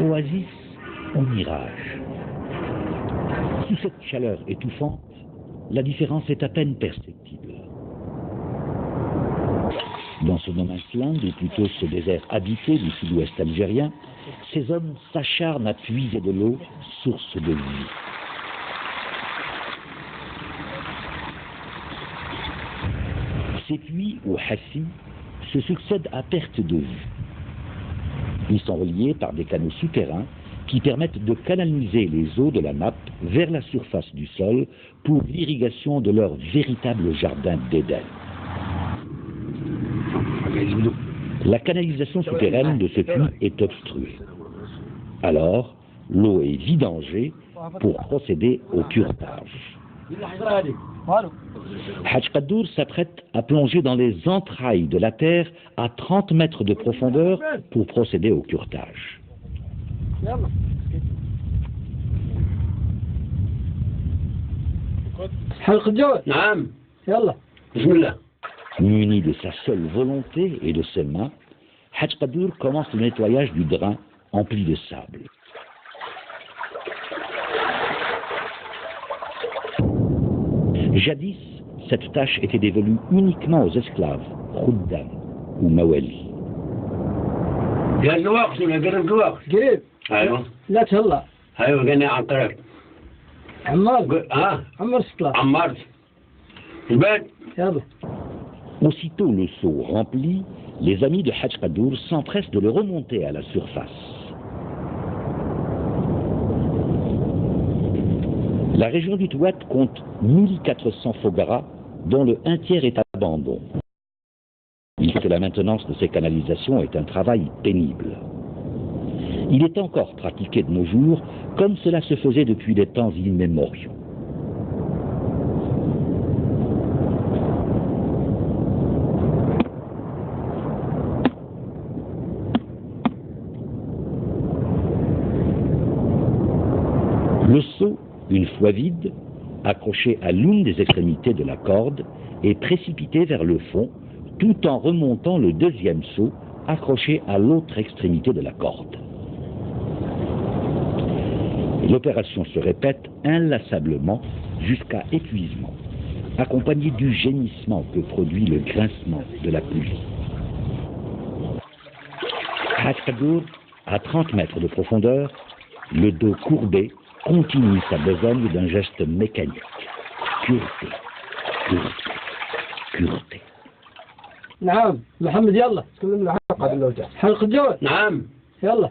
Oasis ou mirage. Sous cette chaleur étouffante, la différence est à peine perceptible. Dans ce no man's land, ou plutôt ce désert habité du sud-ouest algérien, ces hommes s'acharnent à puiser de l'eau, source de vie. Ces puits, ou hassis, se succèdent à perte de vue. Ils sont reliés par des canaux souterrains qui permettent de canaliser les eaux de la nappe vers la surface du sol pour l'irrigation de leur véritable jardin d'Éden. La canalisation souterraine de ce puits est obstruée. Alors, l'eau est vidangée pour procéder au curetage. Hadj Qadour s'apprête à plonger dans les entrailles de la terre à 30 mètres de profondeur pour procéder au curetage. Muni de sa seule volonté et de ses mains, Hadj Qadour commence le nettoyage du drain empli de sable. Jadis, cette tâche était dévolue uniquement aux esclaves, Khuddam ou Mawali. Aussitôt le seau rempli, les amis de Hadj Qadour s'empressent de le remonter à la surface. La région du Touat compte 1400 fogaras, dont le 1/3 est à abandon. Il faut que la maintenance de ces canalisations est un travail pénible. Il est encore pratiqué de nos jours, comme cela se faisait depuis des temps immémoriaux. Le seau, une fois vide, accroché à l'une des extrémités de la corde, est précipité vers le fond, tout en remontant le deuxième seau, accroché à l'autre extrémité de la corde. L'opération se répète inlassablement jusqu'à épuisement, accompagnée du gémissement que produit le grincement de la pluie. Hadj Qadour, à 30 mètres de profondeur, le dos courbé, continue sa besogne d'un geste mécanique. Cureté, cureté, cureté. نعم محمد يلا تكلمنا حلقة الجو نعم يلا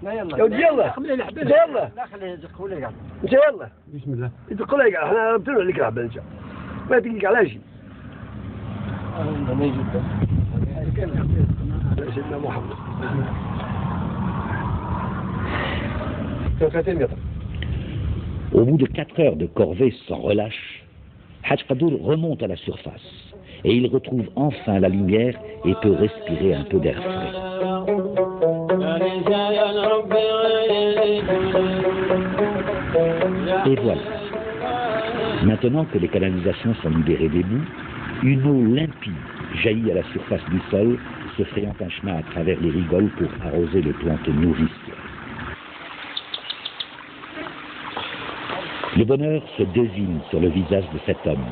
يا ودي يلا يلا لا خليه يدق لي انت يلا بسم الله يدق لي احنا ربطنا لك لعبه انت ما تدقيق على شيء سيدنا محمد Au bout de 4 heures de corvée sans relâche, Hadj Qadour remonte à la surface et il retrouve enfin la lumière et peut respirer un peu d'air frais. Et voilà. Maintenant que les canalisations sont libérées des boues, une eau limpide jaillit à la surface du sol, se frayant un chemin à travers les rigoles pour arroser les plantes nourricières. Le bonheur se désigne sur le visage de cet homme,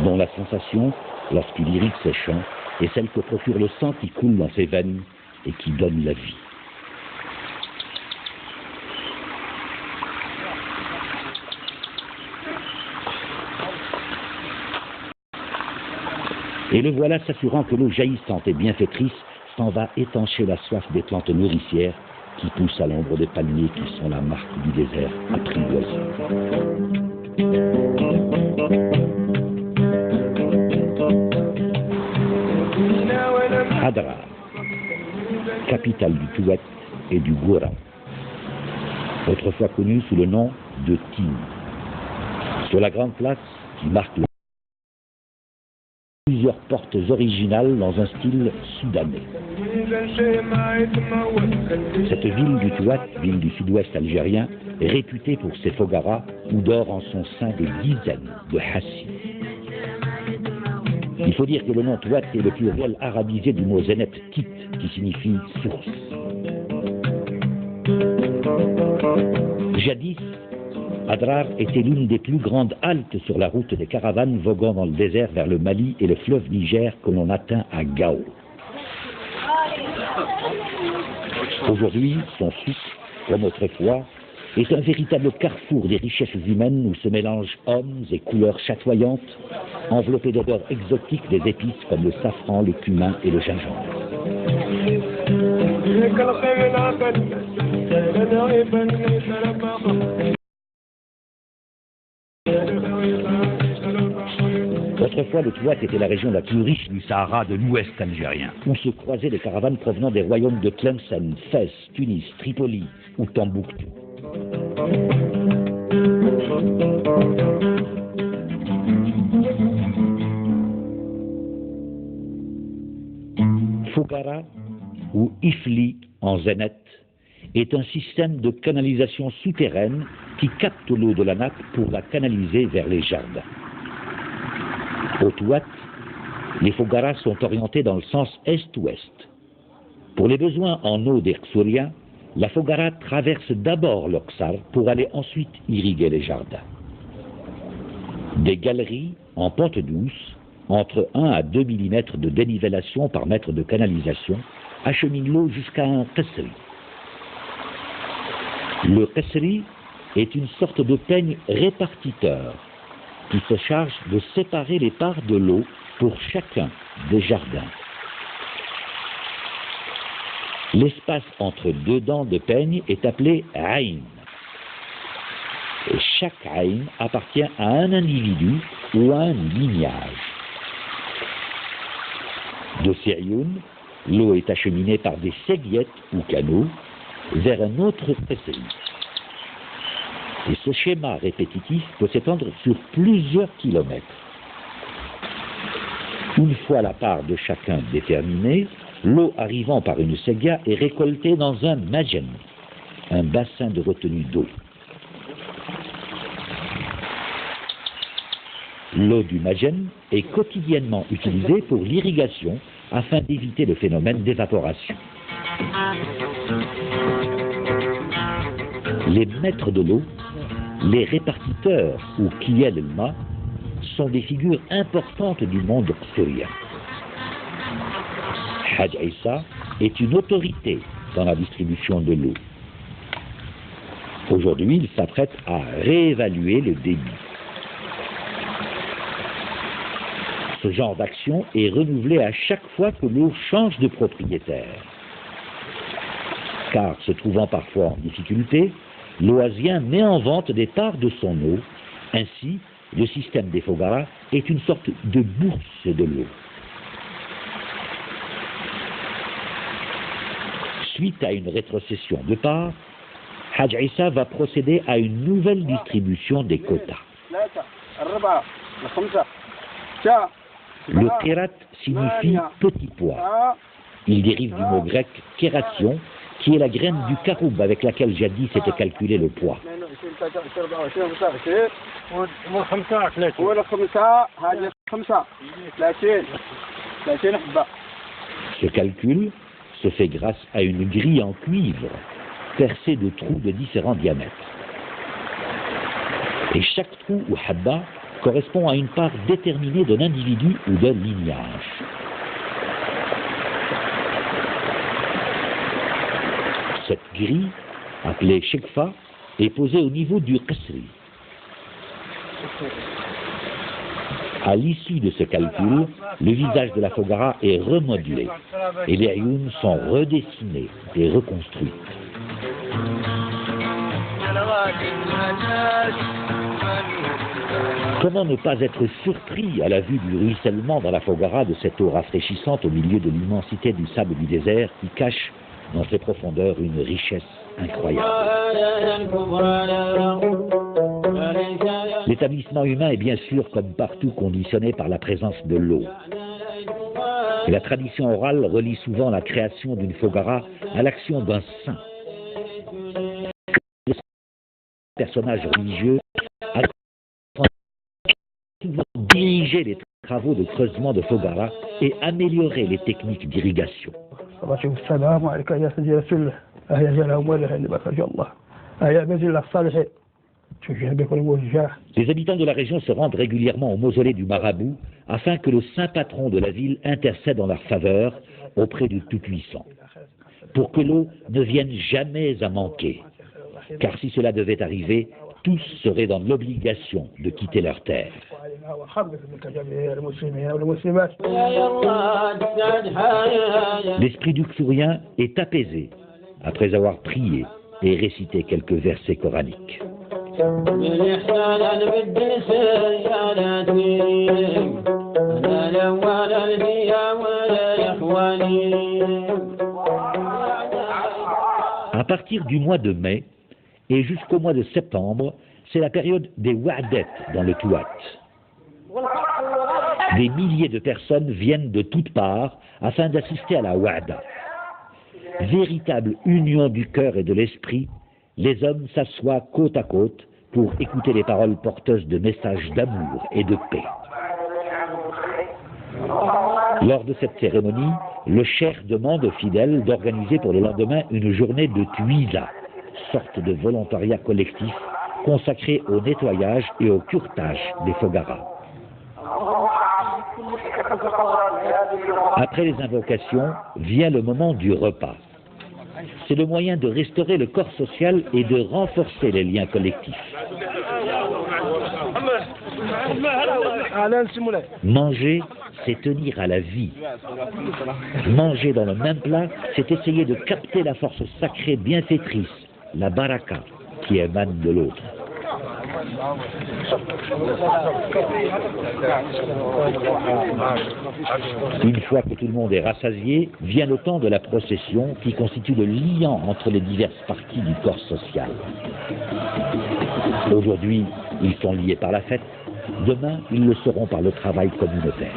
dont la sensation, lorsqu'il irrigue ses champs, est celle que procure le sang qui coule dans ses veines et qui donne la vie. Et le voilà s'assurant que l'eau jaillissante et bienfaitrice s'en va étancher la soif des plantes nourricières qui poussent à l'ombre des palmiers qui sont la marque du désert apprivoisé. Hadra, capitale du Touat et du Goura, autrefois connue sous le nom de Tine. Sur la grande place qui marque le plusieurs portes originales dans un style soudanais. Cette ville du Touat, ville du sud-ouest algérien, est réputée pour ses fogaras où dort en son sein des dizaines de hassis. Il faut dire que le nom Touat est le pluriel arabisé du mot zénet tit, qui signifie source. Jadis, Adrar était l'une des plus grandes haltes sur la route des caravanes voguant dans le désert vers le Mali et le fleuve Niger que l'on atteint à Gao. Aujourd'hui, son site, comme autrefois, est un véritable carrefour des richesses humaines où se mélangent hommes et couleurs chatoyantes, enveloppées d'odeurs exotiques des épices comme le safran, le cumin et le gingembre. Autrefois, le Touat était la région la plus riche du Sahara de l'ouest algérien, où se croisaient les caravanes provenant des royaumes de Tlemcen, Fès, Tunis, Tripoli ou Tombouctou. Fougara, ou Ifli en zénith, est un système de canalisation souterraine qui capte l'eau de la nappe pour la canaliser vers les jardins. Au Touat, les Fougara sont orientés dans le sens est-ouest. Pour les besoins en eau des Ksuriens, la Fougara traverse d'abord l'Oksar pour aller ensuite irriguer les jardins. Des galeries en pente douce, entre 1 à 2 mm de dénivellation par mètre de canalisation, acheminent l'eau jusqu'à un qasri. Le qasri est une sorte de peigne répartiteur qui se charge de séparer les parts de l'eau pour chacun des jardins. L'espace entre deux dents de peigne est appelé aïn. Et chaque aïn appartient à un individu ou à un lignage. De Sirioun, l'eau est acheminée par des séguiettes ou canaux vers un autre qasri. Et ce schéma répétitif peut s'étendre sur plusieurs kilomètres. Une fois la part de chacun déterminée, l'eau arrivant par une ségia est récoltée dans un majen, un bassin de retenue d'eau. L'eau du majen est quotidiennement utilisée pour l'irrigation afin d'éviter le phénomène d'évaporation. Les maîtres de l'eau, les répartiteurs ou kiyal el-ma, sont des figures importantes du monde ksirien. Hadj Issa est une autorité dans la distribution de l'eau. Aujourd'hui, il s'apprête à réévaluer le débit. Ce genre d'action est renouvelé à chaque fois que l'eau change de propriétaire. Car, se trouvant parfois en difficulté, l'oasien met en vente des parts de son eau. Ainsi, le système des Fougara est une sorte de bourse de l'eau. Suite à une rétrocession de parts, Hadj Issa va procéder à une nouvelle distribution des quotas. Le kérat signifie petit pois. Il dérive du mot grec kération, qui est la graine du caroub avec laquelle jadis était calculé le poids. Ce calcul se fait grâce à une grille en cuivre percée de trous de différents diamètres. Et chaque trou ou habba correspond à une part déterminée d'un individu ou d'un lignage. Cette grille, appelée shekfa, est posée au niveau du qasri. À l'issue de ce calcul, le visage de la Fougara est remodelé et les ayouns sont redessinés et reconstruits. Comment ne pas être surpris à la vue du ruissellement dans la Fougara de cette eau rafraîchissante au milieu de l'immensité du sable du désert qui cache dans ses profondeurs une richesse incroyable. L'établissement humain est bien sûr, comme partout, conditionné par la présence de l'eau. Et la tradition orale relie souvent la création d'une Fougara à l'action d'un saint. Le personnage religieux a dirigé les travaux de creusement de Fougara et amélioré les techniques d'irrigation. Les habitants de la région se rendent régulièrement au mausolée du marabout afin que le saint patron de la ville intercède en leur faveur auprès du Tout-Puissant, pour que l'eau ne vienne jamais à manquer. Car si cela devait arriver, tous seraient dans l'obligation de quitter leur terre. L'esprit du Kfourien est apaisé après avoir prié et récité quelques versets coraniques. À partir du mois de mai et jusqu'au mois de septembre, c'est la période des Wa'adet dans le Touat. Des milliers de personnes viennent de toutes parts afin d'assister à la Wa'ada. Véritable union du cœur et de l'esprit, les hommes s'assoient côte à côte pour écouter les paroles porteuses de messages d'amour et de paix. Lors de cette cérémonie, le cheikh demande aux fidèles d'organiser pour le lendemain une journée de tuisa, sorte de volontariat collectif consacré au nettoyage et au curetage des fogaras. Après les invocations, vient le moment du repas. C'est le moyen de restaurer le corps social et de renforcer les liens collectifs. Manger, c'est tenir à la vie. Manger dans le même plat, c'est essayer de capter la force sacrée bienfaitrice, la baraka, qui émane de l'autre. Une fois que tout le monde est rassasié, vient le temps de la procession qui constitue le liant entre les diverses parties du corps social. Aujourd'hui, ils sont liés par la fête, demain, ils le seront par le travail communautaire.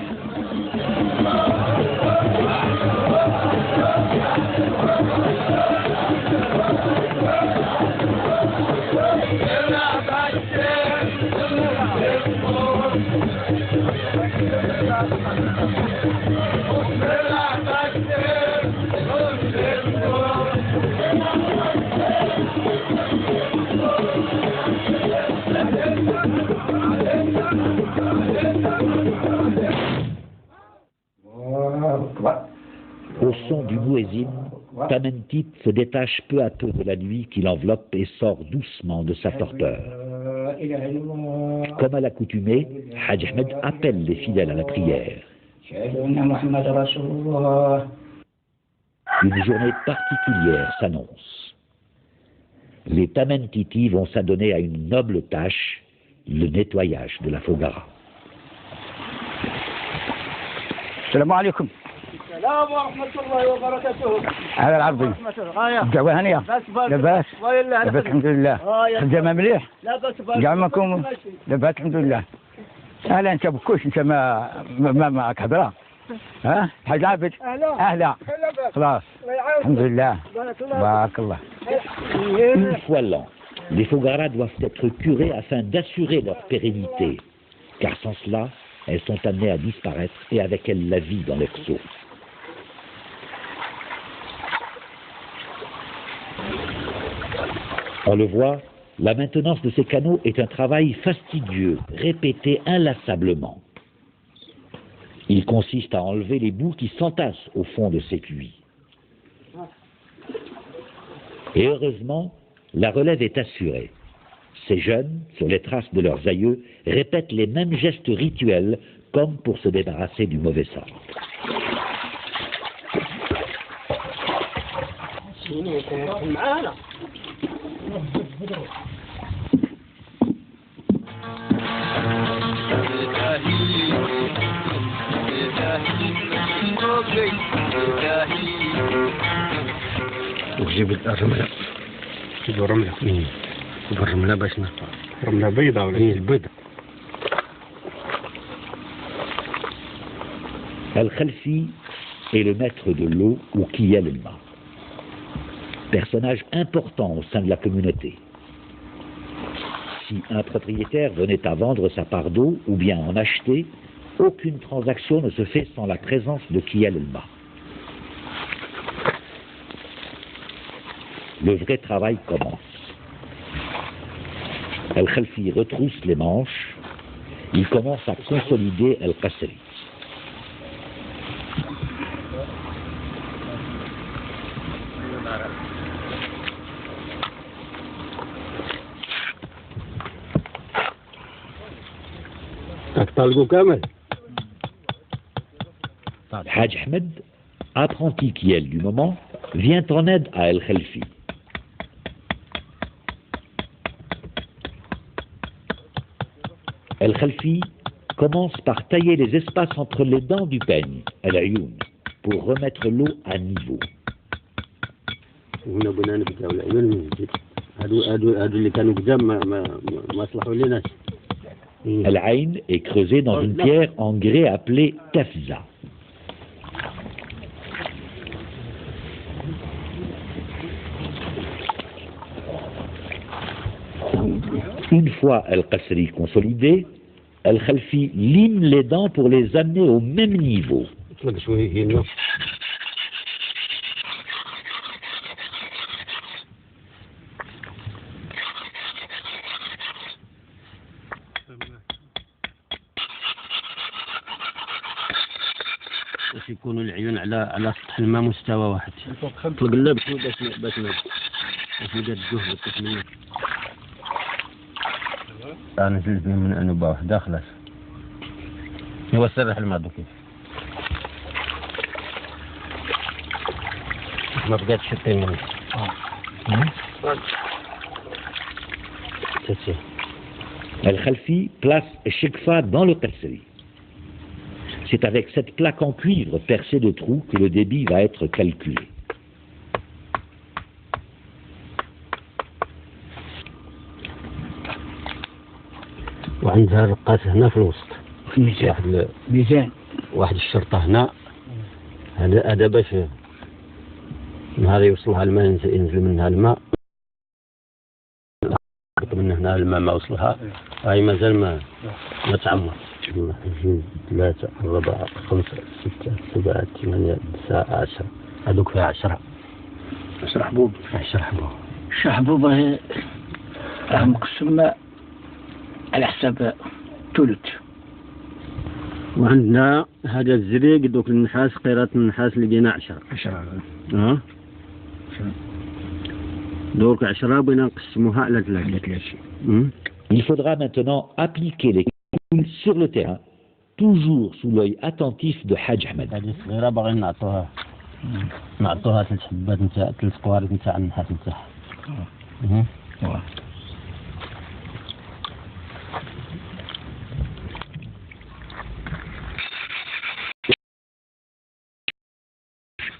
Au son du muezzin, Tamentit se détache peu à peu de la nuit qui l'enveloppe et sort doucement de sa torpeur. Comme à l'accoutumée, Hajj Ahmed appelle les fidèles à la prière. Une journée particulière s'annonce. Les Tamentiti vont s'adonner à une noble tâche, le nettoyage de la Fogara. السلام عليكم. السلام ورحمة الله وبركاته. على العرضي. الجو هنية. لاباس. لاباس الحمد لله. الجامع مليح. جامعكم لاباس الحمد لله. أهلا أنت بكوش أنت ما معك هضرة. ها؟ حاج عابد. أهلا. خلاص. الحمد لله. بارك الله. Une fois l'an, les Fogaras doivent être curées afin d'assurer leur pérennité, car sans cela, elles sont amenées à disparaître et avec elles la vie dans leur seau. On le voit, la maintenance de ces canaux est un travail fastidieux, répété inlassablement. Il consiste à enlever les boues qui s'entassent au fond de ces puits. Et heureusement, la relève est assurée. Ces jeunes, sur les traces de leurs aïeux, répètent les mêmes gestes rituels comme pour se débarrasser du mauvais sort. وجيب الرملة. جيب الرملة. الرملة باش نحطها. رملة بيضاء ولا البيضاء. Al-Khalfi est le maître de l'eau ou Kiyal el-Ma. Personnage important au sein de la communauté. Si un propriétaire venait à vendre sa part d'eau ou bien en acheter, aucune transaction ne se fait sans la présence de Kiyal el-Ma. Le vrai travail commence. Al-Khalfi retrousse les manches. Il commence à consolider Al-Qasri. Haj Ahmed, apprenti qui est du moment, vient en aide à Al-Khalfi. Al-Khalfi commence par tailler les espaces entre les dents du peigne, Al-Ayoun, pour remettre l'eau à niveau. Al-Ayn est creusé dans une pierre en grès appelée Tafza. Une fois Al-Qasri consolidé, Al-Khalfi lime les dents pour les amener au même niveau. يكون العيون على سطح الماء مستوى واحد. طلق له باش يقدوه بالتسمية. أنا نزلت به من أنوبة واحدة خلاص. هو سرح الماء دوك. ما بقات شطين منه. Al-Khalfi place Shekfa dans le Qasri. C'est avec cette plaque en cuivre percée de trous que le débit va être calculé. وعندها رقات هنا في الوسط ميزان واحد الشرطة هنا هذا باش نهار يوصلها الماء ينزل منها الماء من هنا الماء ما وصلها هاي مازال ما تعمر 2 3 4 5 6 7 8 9 10 هذوك فيها 10 حبوب 10 حبوب. 10 حبوب راه مقسم على حساب ثلث. وعندنا هذا الزريق دوك النحاس قيرات النحاس لقينا 10 دوك 10 بغينا نقسموها على 3. Il faudra maintenant appliquer les calculs sur le terrain, toujours sous l'œil attentif de Haj Ahmed. هذه صغيرة باغيين نعطوها 3 حبات نتاع 3 قوارب نتاع النحاس نتاعها.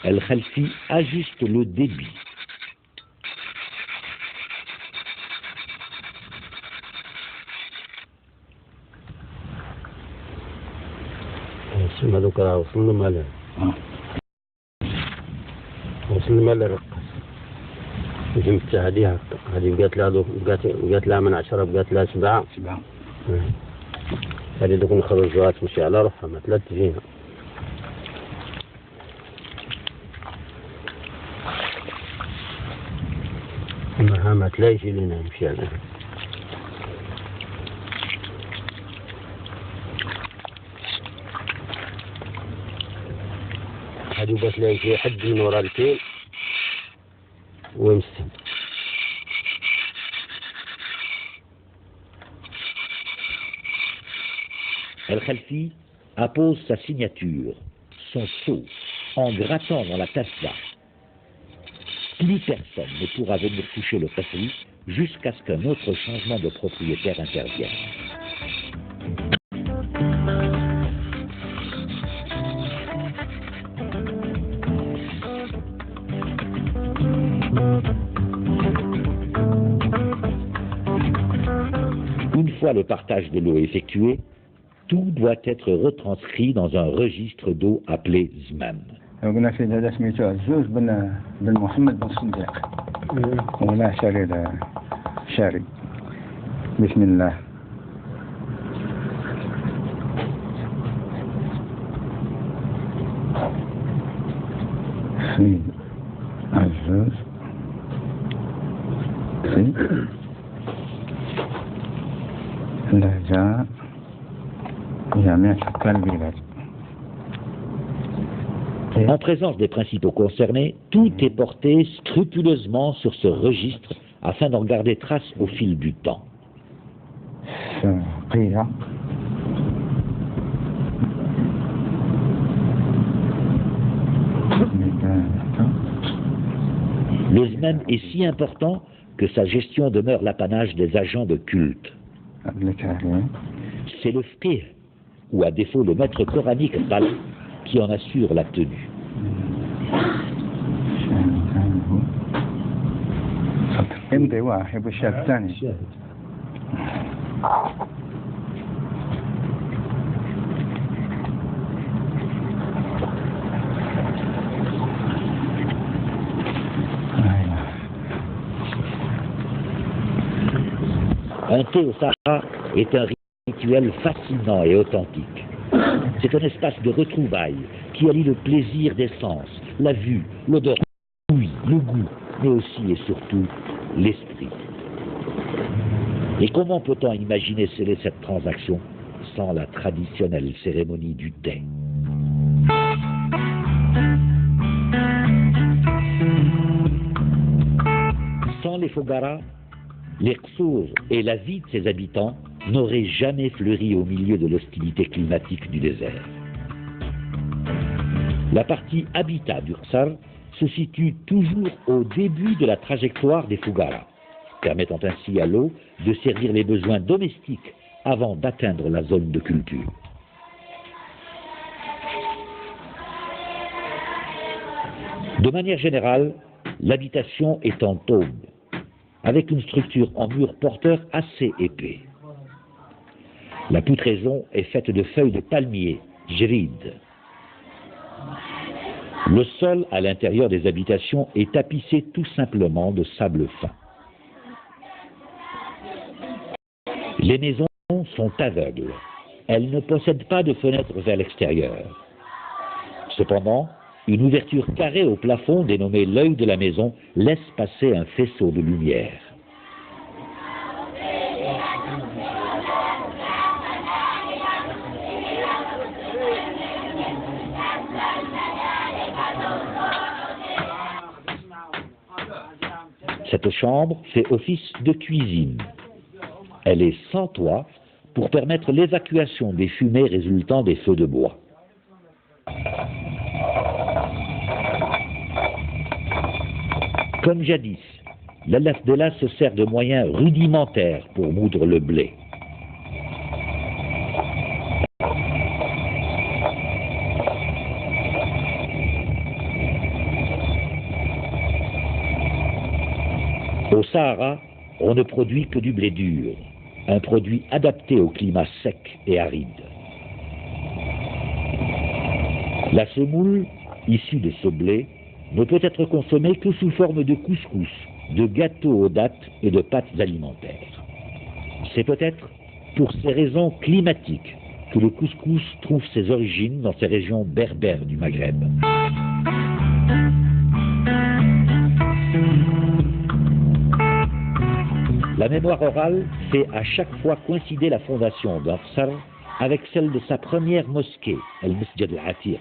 Al-Khalfi ajuste le débit. هذوك راه وصلنا مال الرقاص. فهمت هذه بقات لها بقات لها من 10 بقات لها 7. هذه دوك نخرجوها تمشي على روحها ما 3 تجينا. ما تلاقيش لنا نمشي عليها. هذه بغات لها شي حد من وراء الكيل ويمسك. Al-Khalfi appose sa signature, son sceau, en grattant dans la tasba. Plus personne ne pourra venir toucher le Qasri jusqu'à ce qu'un autre changement de propriétaire intervienne. Une fois le partage de l'eau effectué, tout doit être retranscrit dans un registre d'eau appelé Zmam. قلنا في هذا سميتو عزوز بن محمد بن صديق ولا شاري. بسم الله. في عزوز في En présence des principaux concernés, tout est porté scrupuleusement sur ce registre afin d'en garder trace au fil du temps. Le zman est si important que sa gestion demeure l'apanage des agents de culte. C'est le fiqh, ou à défaut le maître coranique Tal, qui en assure la tenue. Un thé au Sahara est un rituel fascinant et authentique. C'est un espace de retrouvailles qui allie le plaisir des sens, la vue, l'odeur, l'ouïe, le goût, mais aussi et surtout l'esprit. Et comment peut-on imaginer sceller cette transaction sans la traditionnelle cérémonie du thé? Sans les Fogaras, les Qsours et la vie de ses habitants n'auraient jamais fleuri au milieu de l'hostilité climatique du désert. La partie habitat du Qsar se situe toujours au début de la trajectoire des Fogaras, permettant ainsi à l'eau de servir les besoins domestiques avant d'atteindre la zone de culture. De manière générale, l'habitation est en tôbe, avec une structure en mur porteur assez épais. La poutraison est faite de feuilles de palmier, jrid. Le sol à l'intérieur des habitations est tapissé tout simplement de sable fin. Les maisons sont aveugles. Elles ne possèdent pas de fenêtres vers l'extérieur. Cependant, une ouverture carrée au plafond, dénommée l'œil de la maison, laisse passer un faisceau de lumière. Cette chambre fait office de cuisine. Elle est sans toit pour permettre l'évacuation des fumées résultant des feux de bois. Comme jadis, l'Al-Afdela se sert de moyens rudimentaires pour moudre le blé. Au Sahara, on ne produit que du blé dur, un produit adapté au climat sec et aride. La semoule, issue de ce blé, ne peut être consommée que sous forme de couscous, de gâteaux aux dattes et de pâtes alimentaires. C'est peut-être pour ces raisons climatiques que le couscous trouve ses origines dans ces régions berbères du Maghreb. La mémoire orale fait à chaque fois coïncider la fondation d'un Qsar avec celle de sa première mosquée, Al-Masjid al-Atiq.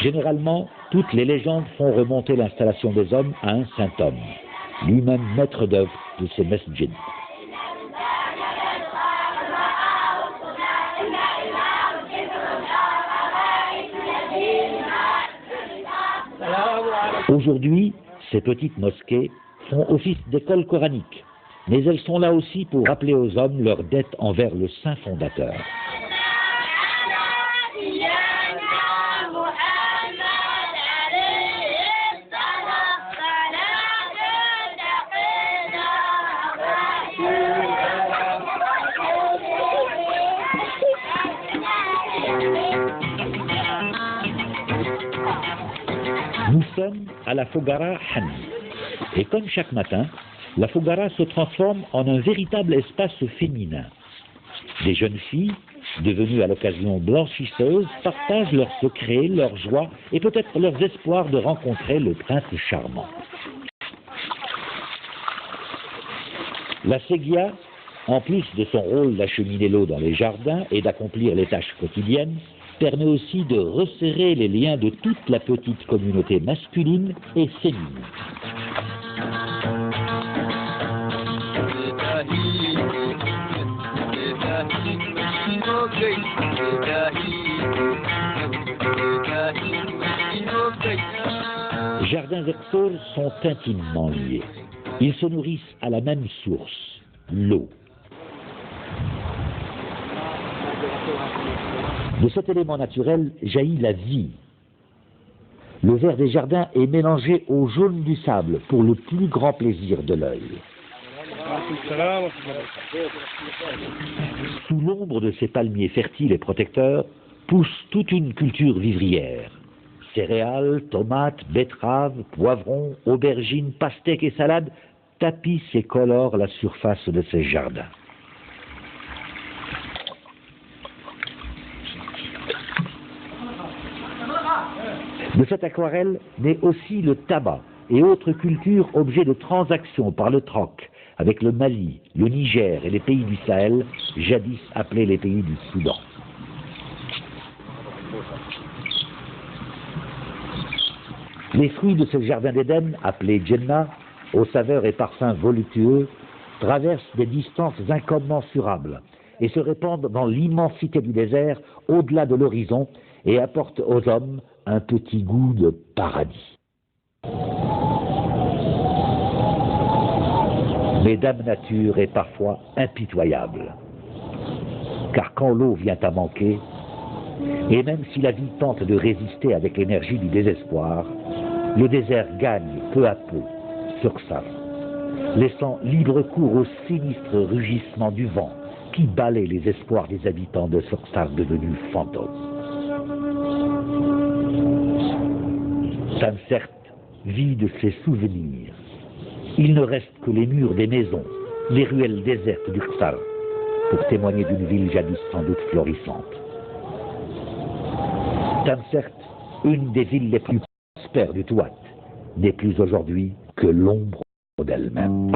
Généralement, toutes les légendes font remonter l'installation des hommes à un saint homme, lui-même maître d'œuvre de ce masjid. Aujourd'hui, ces petites mosquées font office d'école coranique, mais elles sont là aussi pour rappeler aux hommes leur dette envers le saint fondateur. Nous sommes à la Fogara Hani. Et comme chaque matin, la Fogara se transforme en un véritable espace féminin. Des jeunes filles, devenues à l'occasion blanchisseuses, partagent leurs secrets, leurs joies et peut-être leurs espoirs de rencontrer le prince charmant. La séguia, en plus de son rôle d'acheminer l'eau dans les jardins et d'accomplir les tâches quotidiennes, permet aussi de resserrer les liens de toute la petite communauté masculine et féminine. Jardins et Ksol sont intimement liés. Ils se nourrissent à la même source, l'eau. De cet élément naturel jaillit la vie. Le vert des jardins est mélangé au jaune du sable pour le plus grand plaisir de l'œil. Sous l'ombre de ces palmiers fertiles et protecteurs pousse toute une culture vivrière. Céréales, tomates, betteraves, poivrons, aubergines, pastèques et salades tapissent et colorent la surface de ces jardins. De cette aquarelle naît aussi le tabac et autres cultures objets de transactions par le troc avec le Mali, le Niger et les pays du Sahel, jadis appelés les pays du Soudan. Les fruits de ce jardin d'Éden, appelé Djenna, aux saveurs et parfums voluptueux, traversent des distances incommensurables et se répandent dans l'immensité du désert au-delà de l'horizon et apportent aux hommes un petit goût de paradis. Mais Dame Nature est parfois impitoyable, car quand l'eau vient à manquer, et même si la vie tente de résister avec l'énergie du désespoir, le désert gagne peu à peu sur Sav, laissant libre cours au sinistre rugissement du vent qui balaie les espoirs des habitants de Sursav devenus fantômes. Tamsert vit de ses souvenirs. Il ne reste que les murs des maisons, les ruelles désertes du Ksar, pour témoigner d'une ville jadis sans doute florissante. Tamsert, une des villes les plus prospères du Touat, n'est plus aujourd'hui que l'ombre d'elle-même.